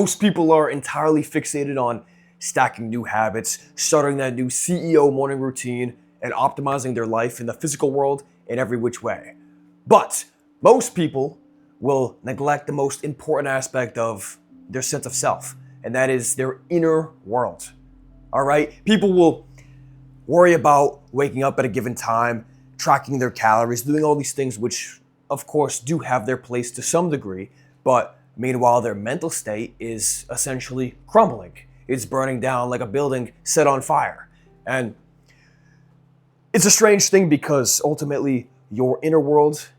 Most people are entirely fixated on stacking new habits, starting that new CEO morning routine, and optimizing their life in the physical world in every which way. But most people will neglect the most important aspect of their sense of self, and that is their inner world. All right? People will worry about waking up at a given time, tracking their calories, doing all these things, which of course do have their place to some degree, but meanwhile their mental state is essentially crumbling. It's burning down like a building set on fire. And it's a strange thing because ultimately your inner world,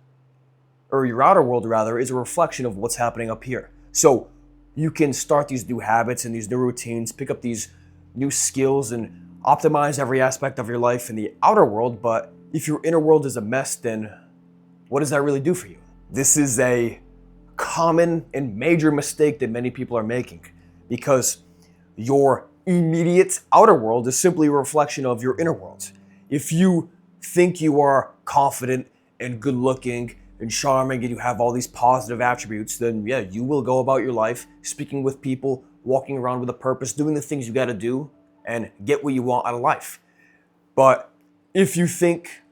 or your outer world rather, is a reflection of what's happening up here. So you can start these new habits and these new routines, pick up these new skills and optimize every aspect of your life in the outer world, but if your inner world is a mess, then what does that really do for you? This is a common and major mistake that many people are making, because your immediate outer world is simply a reflection of your inner world. If you think you are confident and good looking and charming and you have all these positive attributes, then yeah, you will go about your life speaking with people, walking around with a purpose, doing the things you got to do and get what you want out of life. But if you think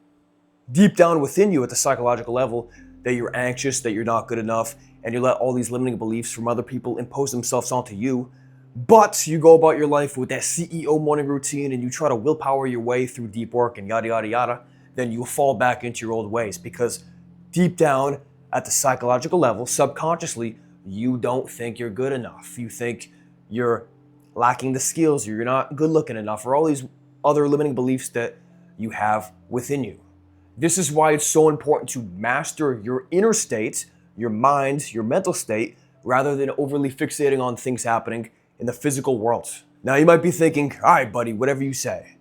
deep down within you at the psychological level that you're anxious, that you're not good enough, and you let all these limiting beliefs from other people impose themselves onto you, but you go about your life with that CEO morning routine and you try to willpower your way through deep work and yada, yada, yada, then you'll fall back into your old ways, because deep down at the psychological level, subconsciously, you don't think you're good enough. You think you're lacking the skills, you're not good looking enough, or all these other limiting beliefs that you have within you. This is why it's so important to master your inner state, your mind, your mental state, rather than overly fixating on things happening in the physical world. Now you might be thinking, all right, buddy, whatever you say.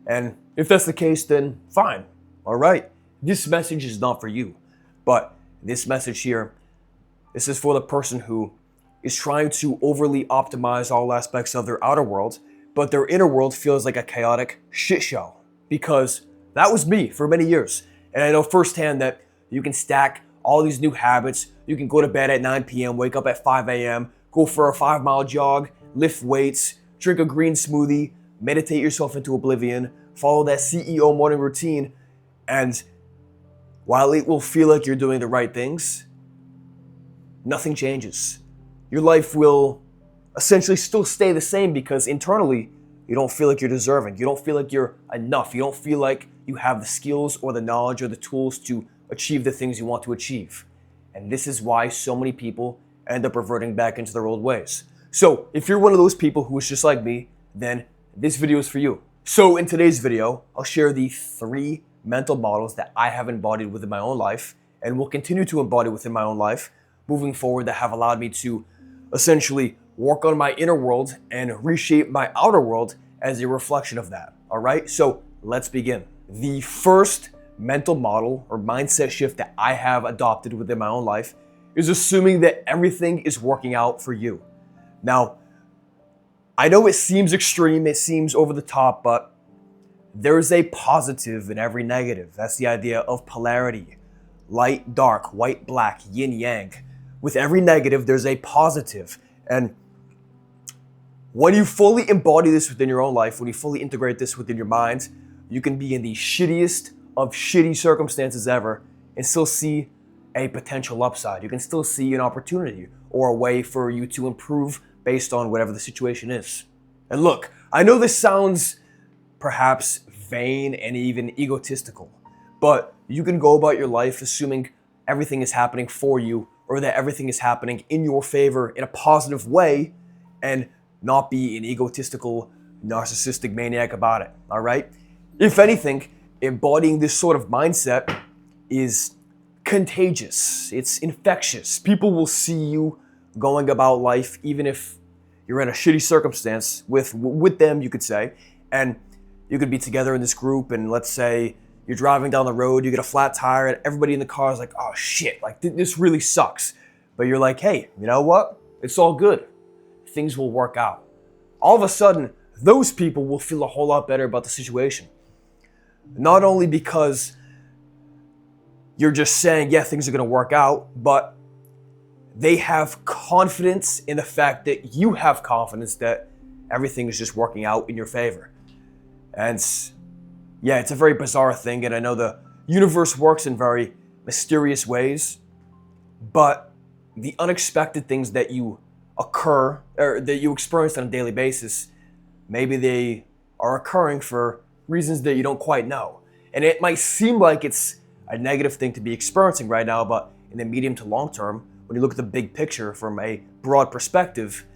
And if that's the case, then fine. All right, this message is not for you. But this message here, this is for the person who is trying to overly optimize all aspects of their outer world, but their inner world feels like a chaotic shit show. Because that was me for many years. And I know firsthand that you can stack all these new habits. You can go to bed at 9 p.m., wake up at 5 a.m., go for a 5-mile jog, lift weights, drink a green smoothie, meditate yourself into oblivion, follow that CEO morning routine, and while it will feel like you're doing the right things, nothing changes. Your life will essentially still stay the same because internally, you don't feel like you're deserving. You don't feel like you're enough. You don't feel like you have the skills or the knowledge or the tools to achieve the things you want to achieve. And this is why so many people end up reverting back into their old ways. So if you're one of those people who is just like me, then this video is for you. So in today's video, I'll share the 3 mental models that I have embodied within my own life and will continue to embody within my own life moving forward, that have allowed me to essentially work on my inner world and reshape my outer world as a reflection of that. All right, so let's begin. The first mental model or mindset shift that I have adopted within my own life is assuming that everything is working out for you. Now, I know it seems extreme, it seems over the top, but there's a positive in every negative. That's the idea of polarity. Light, dark, white, black, yin, yang. With every negative, there's a positive. And when you fully embody this within your own life, when you fully integrate this within your mind, you can be in the shittiest of shitty circumstances ever and still see a potential upside. You can still see an opportunity or a way for you to improve based on whatever the situation is. And look, I know this sounds perhaps vain and even egotistical, but you can go about your life assuming everything is happening for you or that everything is happening in your favor in a positive way and not be an egotistical, narcissistic maniac about it, all right? If anything, embodying this sort of mindset is contagious. It's infectious. People will see you going about life, even if you're in a shitty circumstance with them, you could say, and you could be together in this group, and let's say you're driving down the road, you get a flat tire, and everybody in the car is like, oh shit, like this really sucks. But you're like, hey, you know what? It's all good. Things will work out. All of a sudden, those people will feel a whole lot better about the situation. Not only because you're just saying, yeah, things are gonna work out, but they have confidence in the fact that you have confidence that everything is just working out in your favor. And yeah, it's a very bizarre thing, and I know the universe works in very mysterious ways, but the unexpected things that you occur or that you experience on a daily basis, maybe they are occurring for reasons that you don't quite know. And it might seem like it's a negative thing to be experiencing right now, but in the medium to long term, when you look at the big picture from a broad perspective,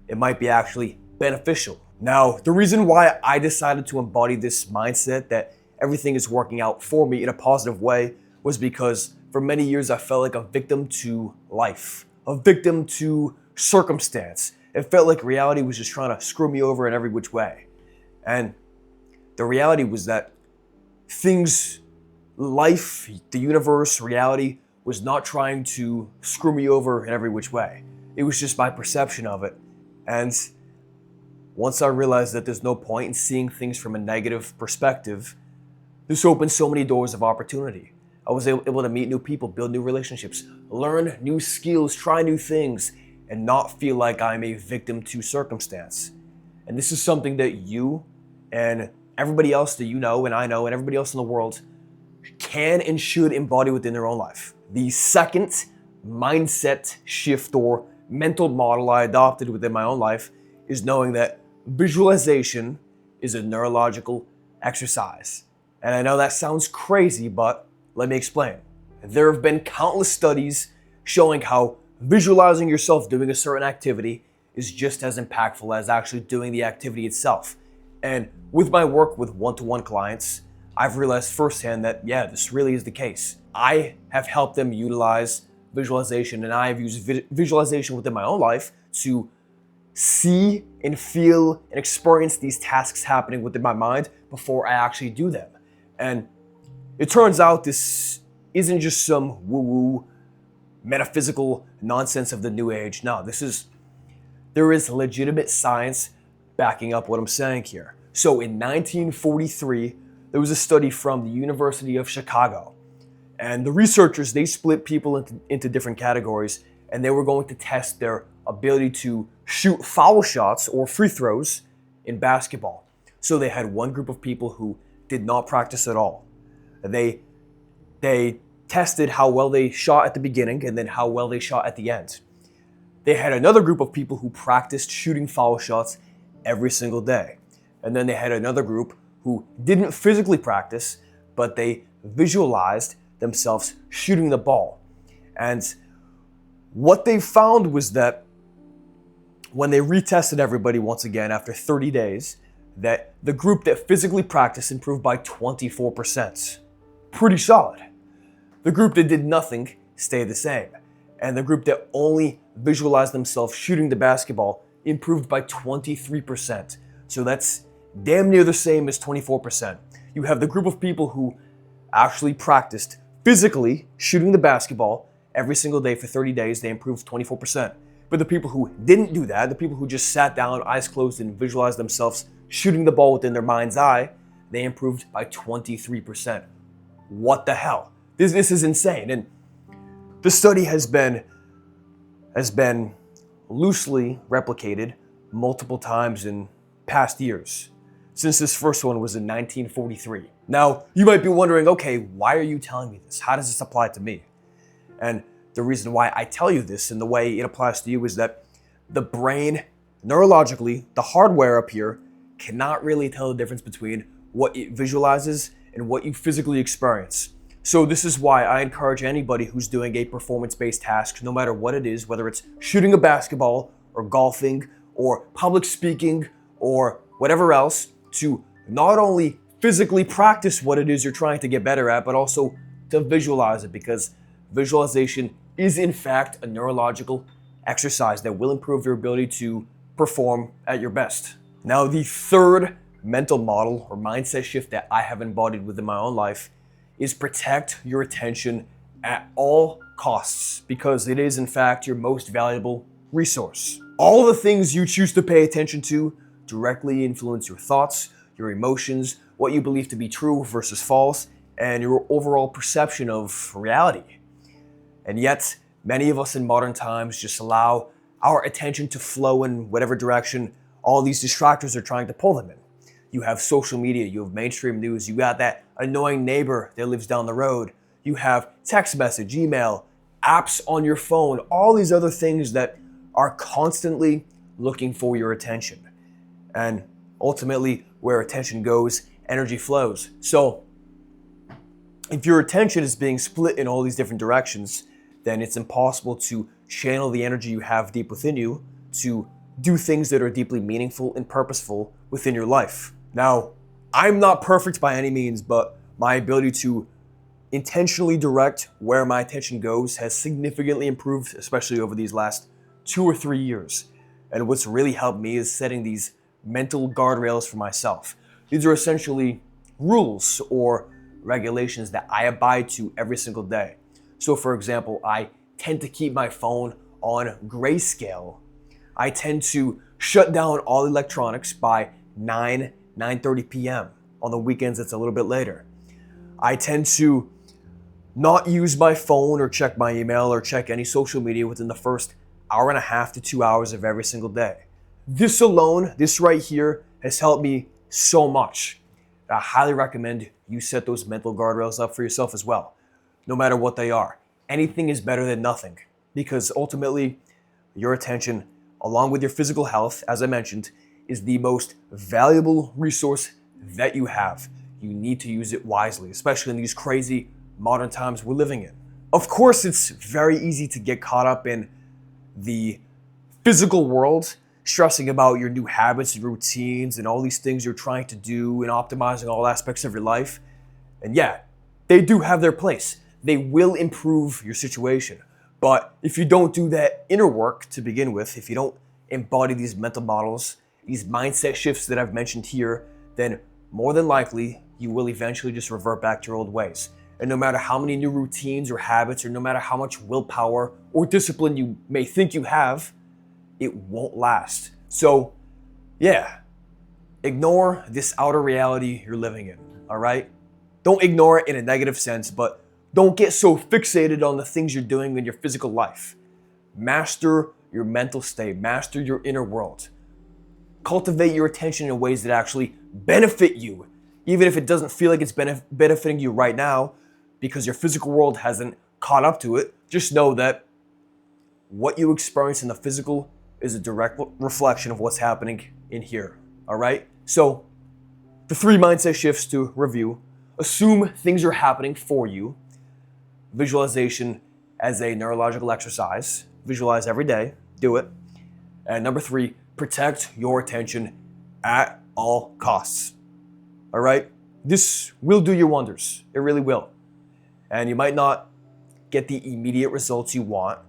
it might be actually beneficial. Now, the reason why I decided to embody this mindset that everything is working out for me in a positive way was because for many years I felt like a victim to life, a victim to circumstance. It felt like reality was just trying to screw me over in every which way. And the reality was that things, life, the universe, reality was not trying to screw me over in every which way. It was just my perception of it. And once I realized that there's no point in seeing things from a negative perspective, this opened so many doors of opportunity. I was able to meet new people, build new relationships, learn new skills, try new things, and not feel like I'm a victim to circumstance. And this is something that you and everybody else that you know and I know and everybody else in the world can and should embody within their own life. The second mindset shift or mental model I adopted within my own life is knowing that visualization is a neurological exercise. And I know that sounds crazy, but let me explain. There have been countless studies showing how visualizing yourself doing a certain activity is just as impactful as actually doing the activity itself. And with my work with one-to-one clients, I've realized firsthand that, yeah, this really is the case. I have helped them utilize visualization, and I have used visualization within my own life to see and feel and experience these tasks happening within my mind before I actually do them. And it turns out this isn't just some woo-woo metaphysical nonsense of the new age. No, there is legitimate science backing up what I'm saying here. So in 1943, there was a study from the University of Chicago. And the researchers, they split people into different categories, and they were going to test their ability to shoot foul shots or free throws in basketball. So they had one group of people who did not practice at all. They tested how well they shot at the beginning and then how well they shot at the end. They had another group of people who practiced shooting foul shots every single day. And then they had another group who didn't physically practice, but they visualized themselves shooting the ball. And what they found was that when they retested everybody once again after 30 days, that the group that physically practiced improved by 24%. Pretty solid. The group that did nothing stayed the same. And the group that only visualized themselves shooting the basketball improved by 23%. So that's damn near the same as 24%. You have the group of people who actually practiced physically shooting the basketball every single day for 30 days, they improved 24%. But the people who didn't do that, the people who just sat down, eyes closed, and visualized themselves shooting the ball within their mind's eye, they improved by 23%. What the hell? This is insane. And the study has been loosely replicated multiple times in past years, since this first one was in 1943. Now, you might be wondering, okay, why are you telling me this? How does this apply to me? And the reason why I tell you this and the way it applies to you is that the brain, neurologically, the hardware up here, cannot really tell the difference between what it visualizes and what you physically experience. So this is why I encourage anybody who's doing a performance-based task, no matter what it is, whether it's shooting a basketball or golfing or public speaking or whatever else, to not only physically practice what it is you're trying to get better at, but also to visualize it, because visualization is in fact a neurological exercise that will improve your ability to perform at your best. Now, the third mental model or mindset shift that I have embodied within my own life is protect your attention at all costs, because it is in fact your most valuable resource. All the things you choose to pay attention to directly influence your thoughts, your emotions, what you believe to be true versus false, and your overall perception of reality. And yet, Many of us in modern times just allow our attention to flow in whatever direction all these distractors are trying to pull them in. You have social media, you have mainstream news, you got that annoying neighbor that lives down the road, you have text message, email, apps on your phone, all these other things that are constantly looking for your attention. And ultimately, where attention goes, energy flows. So if your attention is being split in all these different directions, then it's impossible to channel the energy you have deep within you to do things that are deeply meaningful and purposeful within your life. Now, I'm not perfect by any means, but my ability to intentionally direct where my attention goes has significantly improved, especially over these last 2 or 3 years. And what's really helped me is setting these mental guardrails for myself. These are essentially rules or regulations that I abide to every single day. So for example, I tend to keep my phone on grayscale. I tend to shut down all electronics by 9:30 p.m. On the weekends, it's a little bit later. I tend to not use my phone or check my email or check any social media within the first hour and a half to 2 hours of every single day. This alone, this right here, has helped me so much. I highly recommend you set those mental guardrails up for yourself as well, no matter what they are. Anything is better than nothing, because ultimately, your attention, along with your physical health, as I mentioned, is the most valuable resource that you have. You need to use it wisely, especially in these crazy modern times we're living in. Of course, it's very easy to get caught up in the physical world, stressing about your new habits and routines and all these things you're trying to do and optimizing all aspects of your life. And yeah, they do have their place. They will improve your situation. But if you don't do that inner work to begin with, if you don't embody these mental models, these mindset shifts that I've mentioned here, then more than likely, you will eventually just revert back to your old ways. And no matter how many new routines or habits, or no matter how much willpower or discipline you may think you have, it won't last. So yeah, ignore this outer reality you're living in, all right? Don't ignore it in a negative sense, but don't get so fixated on the things you're doing in your physical life. Master your mental state, master your inner world. Cultivate your attention in ways that actually benefit you, even if it doesn't feel like it's benefiting you right now because your physical world hasn't caught up to it. Just know that what you experience in the physical is a direct reflection of what's happening in here, all right? So the 3 mindset shifts to review: assume things are happening for you, visualization as a neurological exercise, visualize every day, do it. And number 3, protect your attention at all costs, all right? This will do you wonders, it really will. And you might not get the immediate results you want,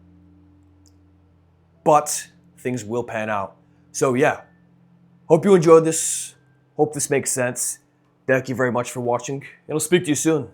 but things will pan out. So yeah, hope you enjoyed this. Hope this makes sense. Thank you very much for watching, and I'll speak to you soon.